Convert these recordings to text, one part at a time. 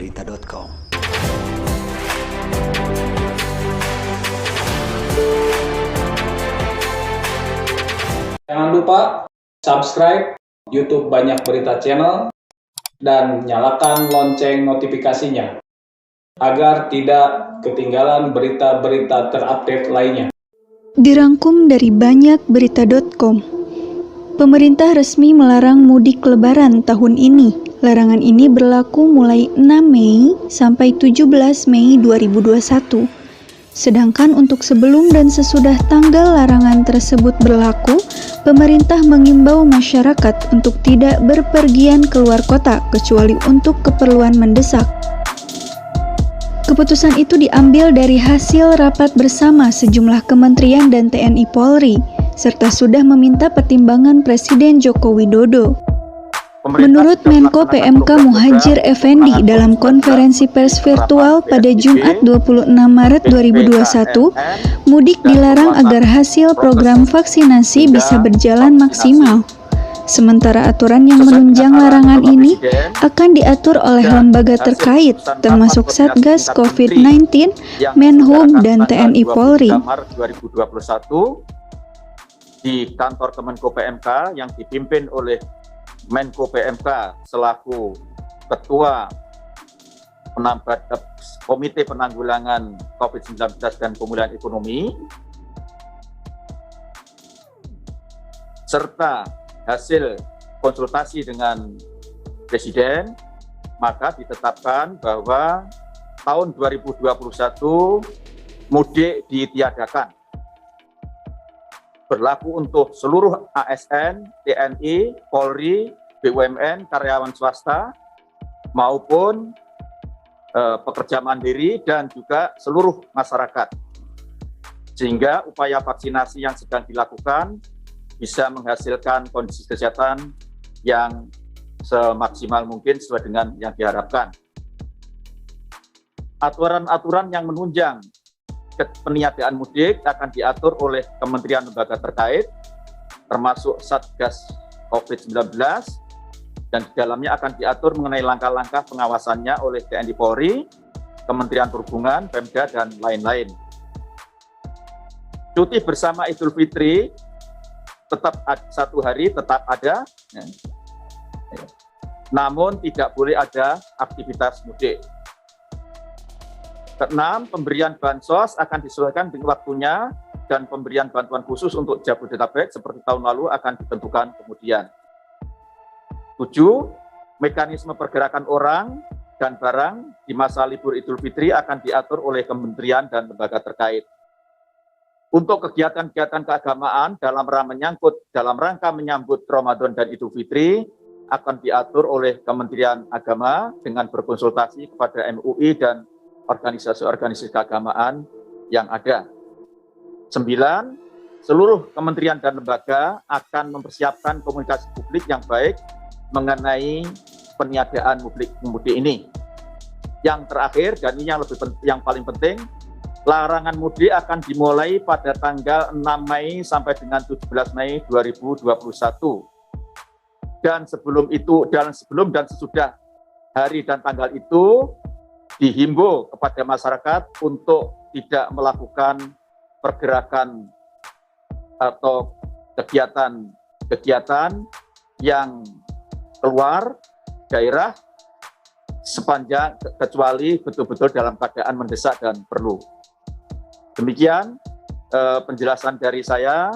banyakberita.com. Jangan lupa subscribe YouTube Banyak Berita Channel dan nyalakan lonceng notifikasinya agar tidak ketinggalan berita-berita terupdate lainnya. Dirangkum dari banyakberita.com. Pemerintah resmi melarang mudik lebaran tahun ini. Larangan ini berlaku mulai 6 Mei sampai 17 Mei 2021. Sedangkan untuk sebelum dan sesudah tanggal larangan tersebut berlaku, pemerintah mengimbau masyarakat untuk tidak berpergian keluar kota kecuali untuk keperluan mendesak. Keputusan itu diambil dari hasil rapat bersama sejumlah kementerian dan TNI Polri, serta sudah meminta pertimbangan Presiden Joko Widodo. Menurut Menko PMK Muhadjir Effendi dalam konferensi pers virtual pada Jumat 26 Maret 2021, mudik dilarang agar hasil program vaksinasi bisa berjalan maksimal. Sementara aturan yang menunjang larangan ini akan diatur oleh lembaga terkait, termasuk Satgas COVID-19, Menhub, dan TNI Polri. Maret 2021 di kantor Kemenko PMK yang dipimpin oleh Menko PMK selaku Ketua Komite Penanggulangan COVID-19 dan Pemulihan Ekonomi, serta hasil konsultasi dengan Presiden, maka ditetapkan bahwa tahun 2021 mudik ditiadakan. Berlaku untuk seluruh ASN, TNI, Polri, BUMN, karyawan swasta, maupun pekerja mandiri dan juga seluruh masyarakat. Sehingga upaya vaksinasi yang sedang dilakukan bisa menghasilkan kondisi kesehatan yang semaksimal mungkin sesuai dengan yang diharapkan. Aturan-aturan yang menunjang peniadaan mudik akan diatur oleh kementerian lembaga terkait, termasuk Satgas COVID-19, dan di dalamnya akan diatur mengenai langkah-langkah pengawasannya oleh TNI Polri, Kementerian Perhubungan, Pemda, dan lain-lain. Cuti bersama Idul Fitri tetap satu hari tetap ada, namun tidak boleh ada aktivitas mudik. Keenam, pemberian bansos akan disesuaikan dengan waktunya dan pemberian bantuan khusus untuk Jabodetabek seperti tahun lalu akan ditentukan kemudian. 7, mekanisme pergerakan orang dan barang di masa libur Idul Fitri akan diatur oleh kementerian dan lembaga terkait. Untuk kegiatan-kegiatan keagamaan dalam rangka menyambut Ramadan dan Idul Fitri akan diatur oleh Kementerian Agama dengan berkonsultasi kepada MUI dan organisasi-organisasi keagamaan yang ada. 9, seluruh kementerian dan lembaga akan mempersiapkan komunikasi publik yang baik mengenai peniadaan mudik ini. Yang terakhir, dan ini yang paling penting, larangan mudik akan dimulai pada tanggal 6 Mei sampai dengan 17 Mei 2021. Dan sebelum dan sesudah hari dan tanggal itu, dihimbau kepada masyarakat untuk tidak melakukan pergerakan atau kegiatan yang keluar daerah sepanjang kecuali betul-betul dalam keadaan mendesak dan perlu. Demikian penjelasan dari saya,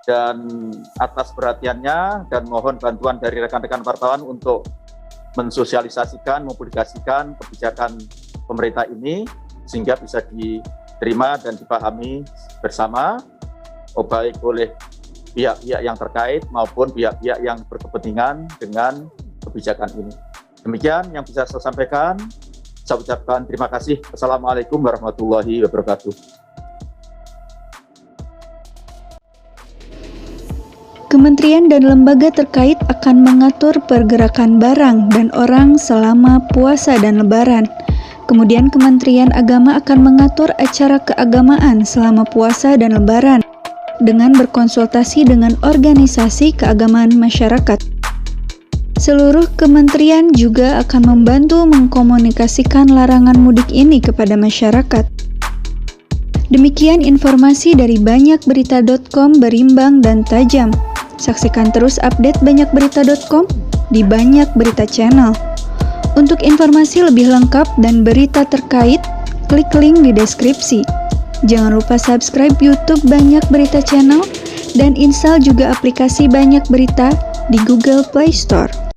dan atas perhatiannya dan mohon bantuan dari rekan-rekan wartawan untuk mensosialisasikan, mempublikasikan kebijakan pemerintah ini sehingga bisa diterima dan dipahami bersama, baik oleh pihak-pihak yang terkait maupun pihak-pihak yang berkepentingan dengan kebijakan ini. Demikian yang bisa saya sampaikan. Saya ucapkan terima kasih. Assalamualaikum warahmatullahi wabarakatuh. Kementerian dan lembaga terkait akan mengatur pergerakan barang dan orang selama puasa dan lebaran. Kemudian Kementerian Agama akan mengatur acara keagamaan selama puasa dan lebaran dengan berkonsultasi dengan organisasi keagamaan masyarakat. Seluruh kementerian juga akan membantu mengkomunikasikan larangan mudik ini kepada masyarakat. Demikian informasi dari banyakberita.com, berimbang dan tajam. Saksikan terus update banyakberita.com di Banyak Berita Channel. Untuk informasi lebih lengkap dan berita terkait, klik link di deskripsi. Jangan lupa subscribe YouTube Banyak Berita Channel dan install juga aplikasi Banyak Berita di Google Play Store.